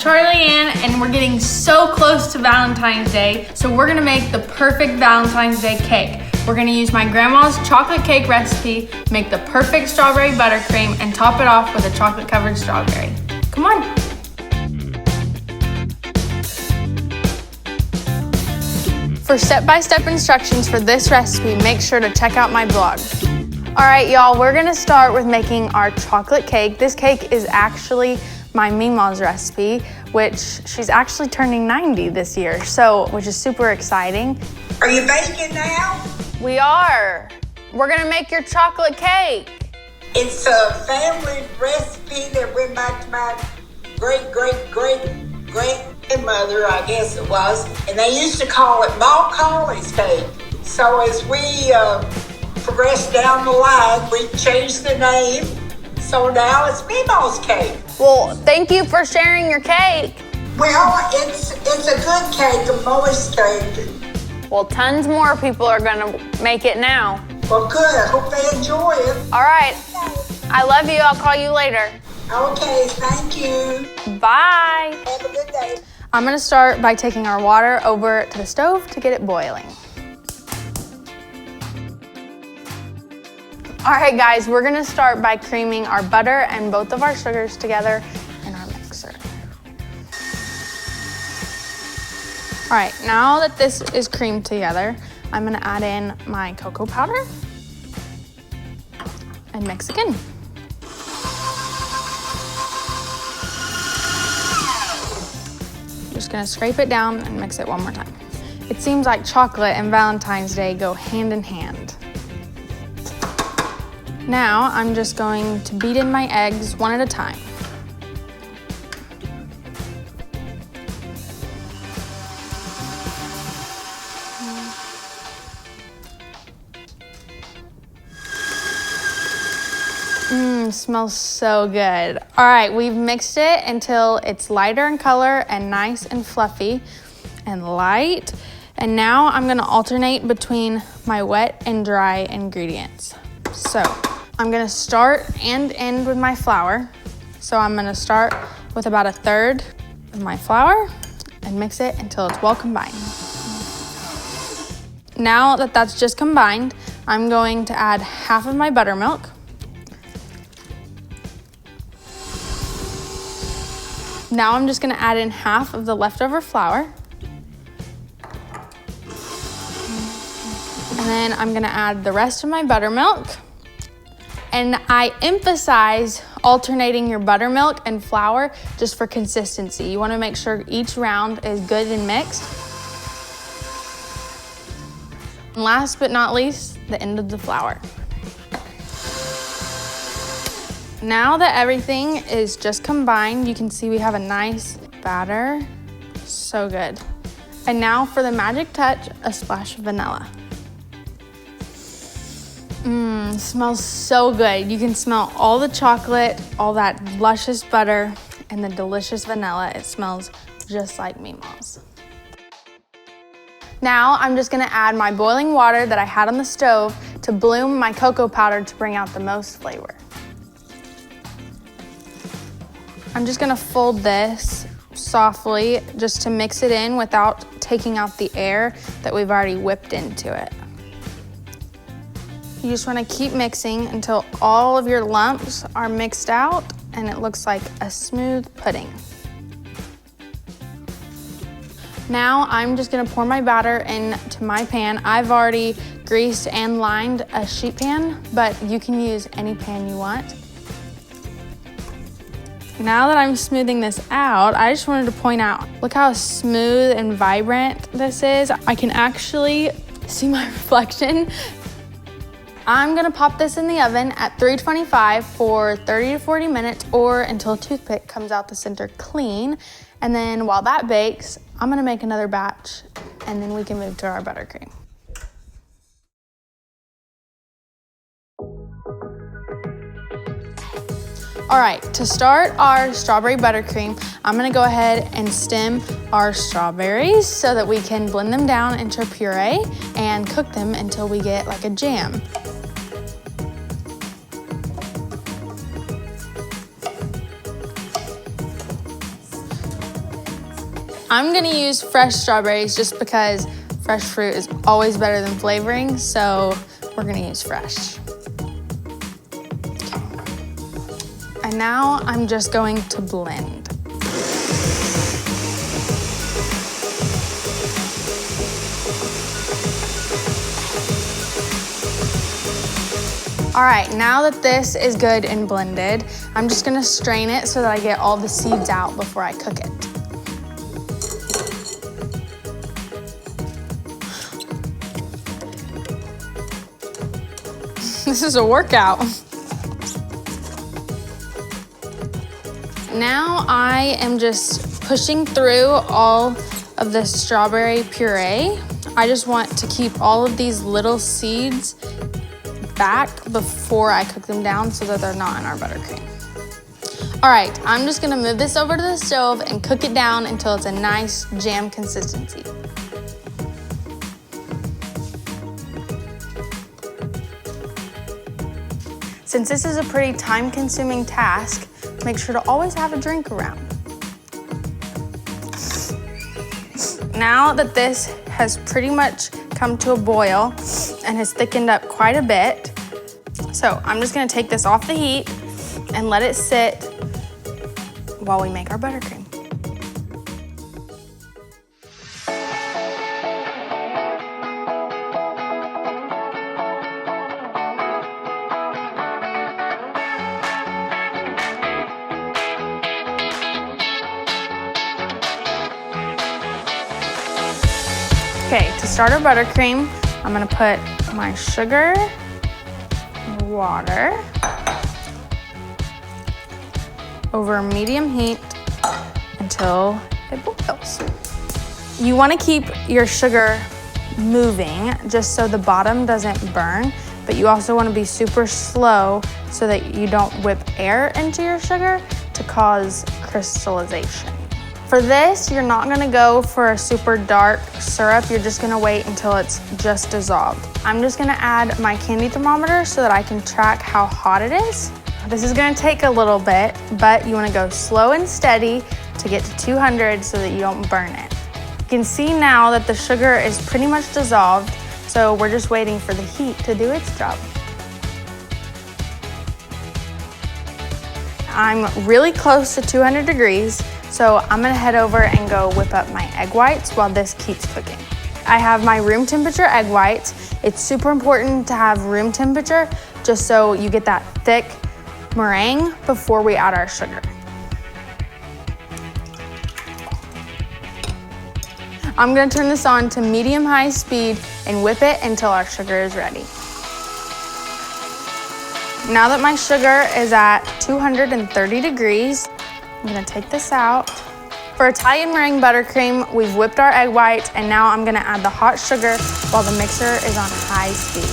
Charlie Ann, and we're getting so close to Valentine's Day, so we're gonna make the perfect Valentine's Day cake. We're gonna use my grandma's chocolate cake recipe, make the perfect strawberry buttercream, and top it off with a chocolate covered strawberry. Come on. For step-by-step instructions for this recipe, make sure to check out my blog. All right, y'all, we're gonna start with making our chocolate cake. This cake is actually my Meemaw's recipe, which she's actually turning 90 this year, which is super exciting. Are you baking now? We are. We're gonna make your chocolate cake. It's a family recipe that went back to my great-great-great-grandmother, I guess it was, and they used to call it Maw Collie's cake. So as we progressed down the line, we changed the name, so now it's Meemaw's cake. Well, thank you for sharing your cake. Well, it's a good cake, a moist cake. Well, tons more people are gonna make it now. Well, good. I hope they enjoy it. All right. I love you. I'll call you later. Okay, thank you. Bye. Have a good day. I'm gonna start by taking our water over to the stove to get it boiling. All right, guys, we're gonna start by creaming our butter and both of our sugars together in our mixer. All right, now that this is creamed together, I'm gonna add in my cocoa powder and mix again. Just gonna scrape it down and mix it one more time. It seems like chocolate and Valentine's Day go hand in hand. Now I'm just going to beat in my eggs one at a time. Smells so good. All right, we've mixed it until it's lighter in color and nice and fluffy and light. And now I'm gonna alternate between my wet and dry ingredients. So I'm gonna start and end with my flour. So I'm gonna start with about 1/3 of my flour and mix it until it's well combined. Now that that's just combined, I'm going to add half of my buttermilk. Now I'm just gonna add in half of the leftover flour. And then I'm gonna add the rest of my buttermilk. And I emphasize alternating your buttermilk and flour just for consistency. You wanna make sure each round is good and mixed. And last but not least, the end of the flour. Now that everything is just combined, you can see we have a nice batter. So good. And now for the magic touch, a splash of vanilla. Smells so good. You can smell all the chocolate, all that luscious butter, and the delicious vanilla. It smells just like Meemaw's. Now I'm just gonna add my boiling water that I had on the stove to bloom my cocoa powder to bring out the most flavor. I'm just gonna fold this softly just to mix it in without taking out the air that we've already whipped into it. You just wanna keep mixing until all of your lumps are mixed out and it looks like a smooth pudding. Now I'm just gonna pour my batter into my pan. I've already greased and lined a sheet pan, but you can use any pan you want. Now that I'm smoothing this out, I just wanted to point out, look how smooth and vibrant this is. I can actually see my reflection. I'm gonna pop this in the oven at 325 for 30 to 40 minutes or until a toothpick comes out the center clean. And then while that bakes, I'm gonna make another batch and then we can move to our buttercream. All right, to start our strawberry buttercream, I'm gonna go ahead and stem our strawberries so that we can blend them down into a puree and cook them until we get like a jam. I'm gonna use fresh strawberries just because fresh fruit is always better than flavoring, so we're gonna use fresh. And now I'm just going to blend. All right, now that this is good and blended, I'm just gonna strain it so that I get all the seeds out before I cook it. This is a workout. Now I am just pushing through all of the strawberry puree. I just want to keep all of these little seeds back before I cook them down so that they're not in our buttercream. All right, I'm just gonna move this over to the stove and cook it down until it's a nice jam consistency. Since this is a pretty time-consuming task, make sure to always have a drink around. Now that this has pretty much come to a boil and has thickened up quite a bit, so I'm just gonna take this off the heat and let it sit while we make our buttercream. Okay, to start our buttercream, I'm gonna put my sugar, water, over medium heat until it boils. You wanna keep your sugar moving just so the bottom doesn't burn, but you also wanna be super slow so that you don't whip air into your sugar to cause crystallization. For this, you're not gonna go for a super dark syrup. You're just gonna wait until it's just dissolved. I'm just gonna add my candy thermometer so that I can track how hot it is. This is gonna take a little bit, but you wanna go slow and steady to get to 200 so that you don't burn it. You can see now that the sugar is pretty much dissolved, so we're just waiting for the heat to do its job. I'm really close to 200 degrees, so I'm gonna head over and go whip up my egg whites while this keeps cooking. I have my room temperature egg whites. It's super important to have room temperature just so you get that thick meringue before we add our sugar. I'm gonna turn this on to medium-high speed and whip it until our sugar is ready. Now that my sugar is at 230 degrees, I'm gonna take this out. For Italian meringue buttercream, we've whipped our egg whites, and now I'm gonna add the hot sugar while the mixer is on high speed.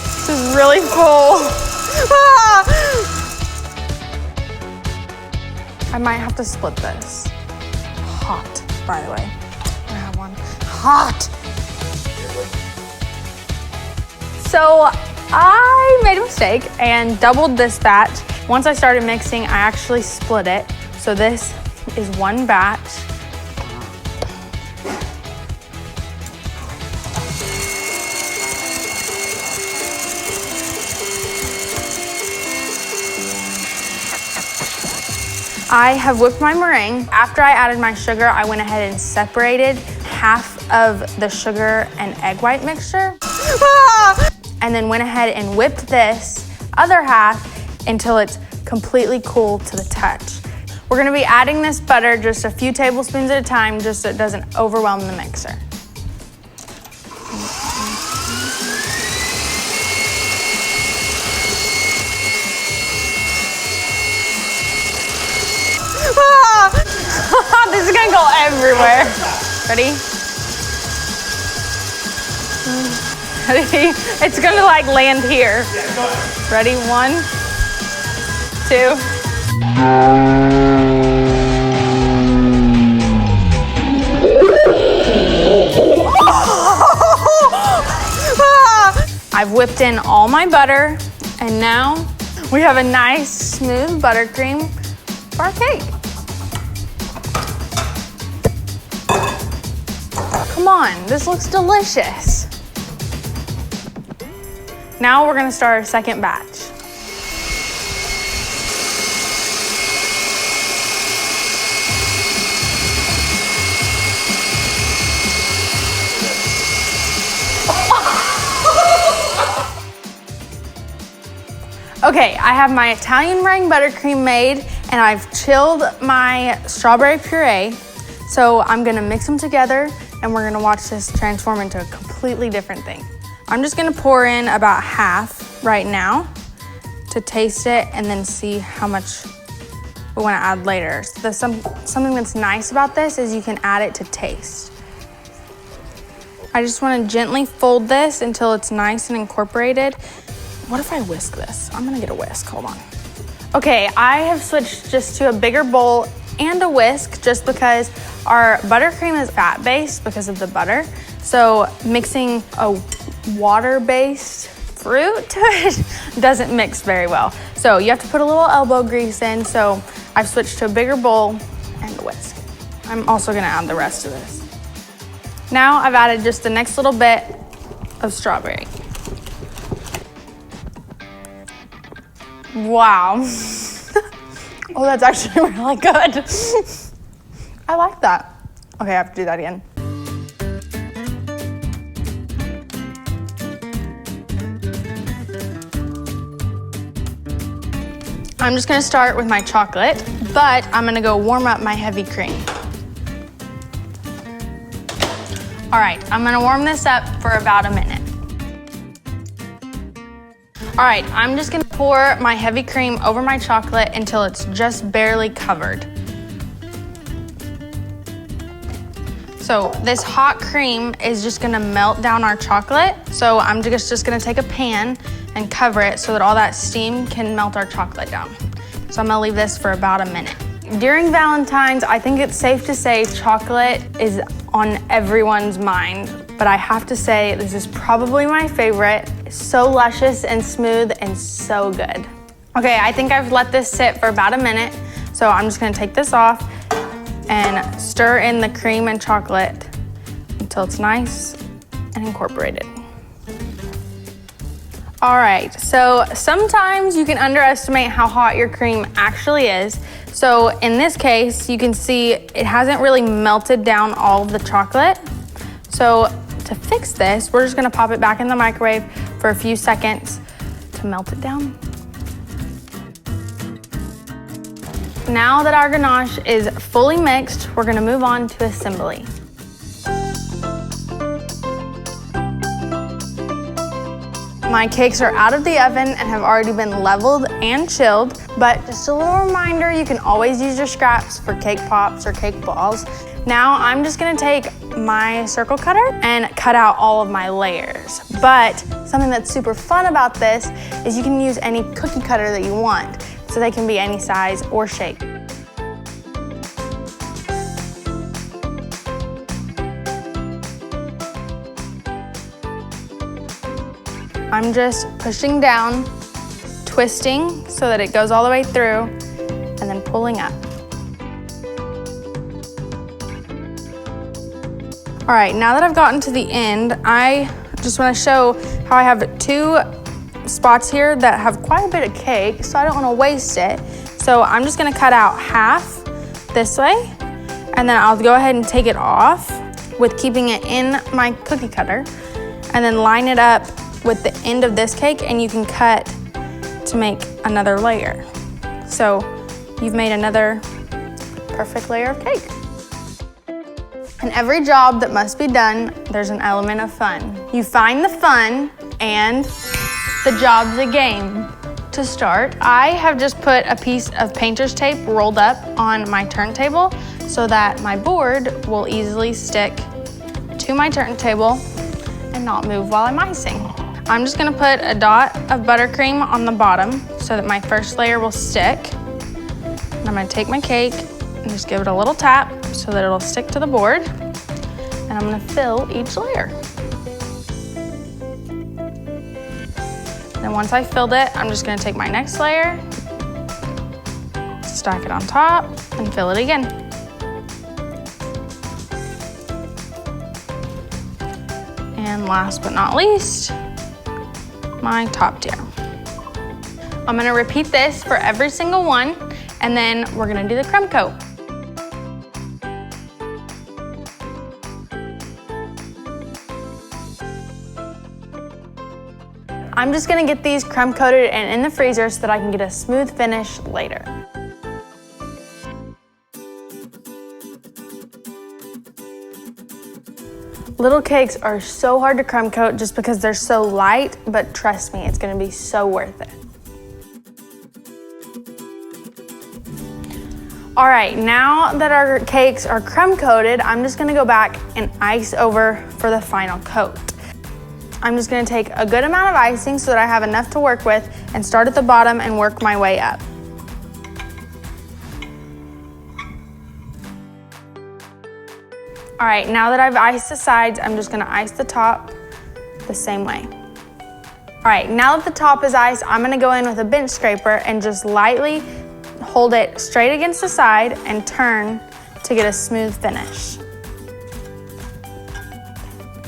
This is really full. Ah! I might have to split this. Hot, by the way. I have one. Hot. So I made a mistake and doubled this batch. Once I started mixing, I actually split it. So this is one batch. I have whipped my meringue. After I added my sugar, I went ahead and separated half of the sugar and egg white mixture. Ah! And then went ahead and whipped this other half until it's completely cool to the touch. We're gonna be adding this butter just a few tablespoons at a time just so it doesn't overwhelm the mixer. This is gonna go everywhere. Ready? Ready? It's gonna like land here. Ready? 1, 2. I've whipped in all my butter, and now we have a nice smooth buttercream for our cake. Come on, this looks delicious. Now we're gonna start our second batch. Okay, I have my Italian meringue buttercream made and I've chilled my strawberry puree. So I'm gonna mix them together and we're gonna watch this transform into a completely different thing. I'm just gonna pour in about half right now to taste it and then see how much we wanna add later. So something that's nice about this is you can add it to taste. I just wanna gently fold this until it's nice and incorporated. What if I whisk this? I'm gonna get a whisk, hold on. Okay, I have switched just to a bigger bowl and a whisk just because our buttercream is fat-based because of the butter. So mixing a water-based fruit to it doesn't mix very well. So you have to put a little elbow grease in. So I've switched to a bigger bowl and a whisk. I'm also gonna add the rest of this. Now I've added just the next little bit of strawberry. Wow. Oh, that's actually really good. I like that. Okay, I have to do that again. I'm just gonna start with my chocolate, but I'm gonna go warm up my heavy cream. All right, I'm gonna warm this up for about a minute. All right, I'm just gonna pour my heavy cream over my chocolate until it's just barely covered. So this hot cream is just gonna melt down our chocolate. So I'm just gonna take a pan and cover it so that all that steam can melt our chocolate down. So I'm gonna leave this for about a minute. During Valentine's, I think it's safe to say chocolate is on everyone's mind, but I have to say this is probably my favorite. It's so luscious and smooth and so good. Okay, I think I've let this sit for about a minute, so I'm just gonna take this off and stir in the cream and chocolate until it's nice and incorporated. All right, so sometimes you can underestimate how hot your cream actually is. So in this case, you can see it hasn't really melted down all of the chocolate. So to fix this, we're just gonna pop it back in the microwave for a few seconds to melt it down. Now that our ganache is fully mixed, we're gonna move on to assembly. My cakes are out of the oven and have already been leveled and chilled, but just a little reminder, you can always use your scraps for cake pops or cake balls. Now I'm just gonna take my circle cutter and cut out all of my layers. But something that's super fun about this is you can use any cookie cutter that you want, so they can be any size or shape. I'm just pushing down, twisting so that it goes all the way through, and then pulling up. All right, now that I've gotten to the end, I just wanna show how I have two spots here that have quite a bit of cake, so I don't wanna waste it. So I'm just gonna cut out half this way, and then I'll go ahead and take it off with keeping it in my cookie cutter, and then line it up with the end of this cake, and you can cut to make another layer. So you've made another perfect layer of cake. In every job that must be done, there's an element of fun. You find the fun and the job's a game. To start, I have just put a piece of painter's tape rolled up on my turntable so that my board will easily stick to my turntable and not move while I'm icing. I'm just gonna put a dot of buttercream on the bottom so that my first layer will stick. And I'm gonna take my cake and just give it a little tap so that it'll stick to the board. And I'm gonna fill each layer. And once I filled it, I'm just gonna take my next layer, stack it on top, and fill it again. And last but not least, my top tier. I'm gonna repeat this for every single one, and then we're gonna do the crumb coat. I'm just gonna get these crumb coated and in the freezer so that I can get a smooth finish later. Little cakes are so hard to crumb coat just because they're so light, but trust me, it's gonna be so worth it. All right, now that our cakes are crumb coated, I'm just gonna go back and ice over for the final coat. I'm just gonna take a good amount of icing so that I have enough to work with and start at the bottom and work my way up. All right, now that I've iced the sides, I'm just gonna ice the top the same way. All right, now that the top is iced, I'm gonna go in with a bench scraper and just lightly hold it straight against the side and turn to get a smooth finish.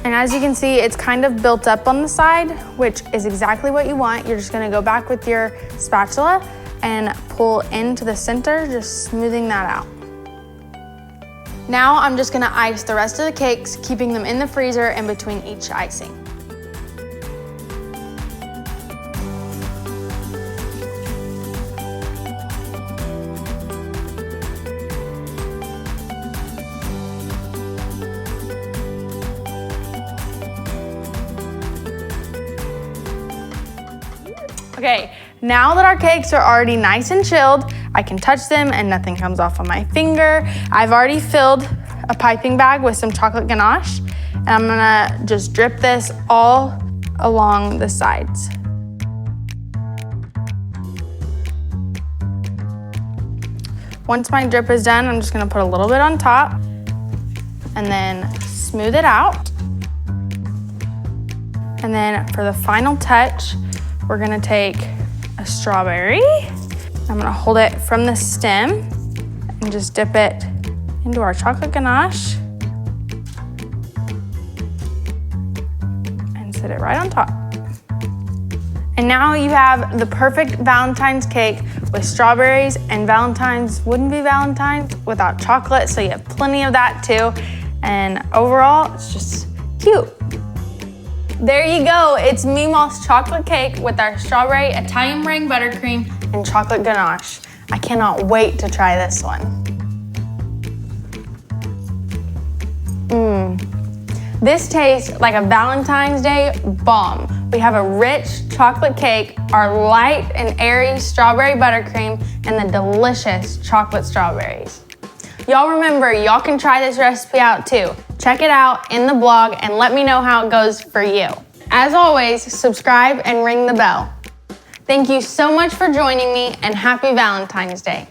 And as you can see, it's kind of built up on the side, which is exactly what you want. You're just gonna go back with your spatula and pull into the center, just smoothing that out. Now I'm just gonna ice the rest of the cakes, keeping them in the freezer in between each icing. Okay, now that our cakes are already nice and chilled, I can touch them and nothing comes off on my finger. I've already filled a piping bag with some chocolate ganache, and I'm gonna just drip this all along the sides. Once my drip is done, I'm just gonna put a little bit on top and then smooth it out. And then for the final touch, we're gonna take a strawberry. I'm gonna hold it from the stem and just dip it into our chocolate ganache and set it right on top. And now you have the perfect Valentine's cake with strawberries, and Valentine's wouldn't be Valentine's without chocolate, so you have plenty of that too. And overall, it's just cute. There you go, it's Meemaw's chocolate cake with our Strawberry Italian Meringue Buttercream and chocolate ganache. I cannot wait to try this one. This tastes like a Valentine's Day bomb. We have a rich chocolate cake, our light and airy strawberry buttercream, and the delicious chocolate strawberries. Y'all remember, y'all can try this recipe out too. Check it out in the blog and let me know how it goes for you. As always, subscribe and ring the bell. Thank you so much for joining me, and happy Valentine's Day.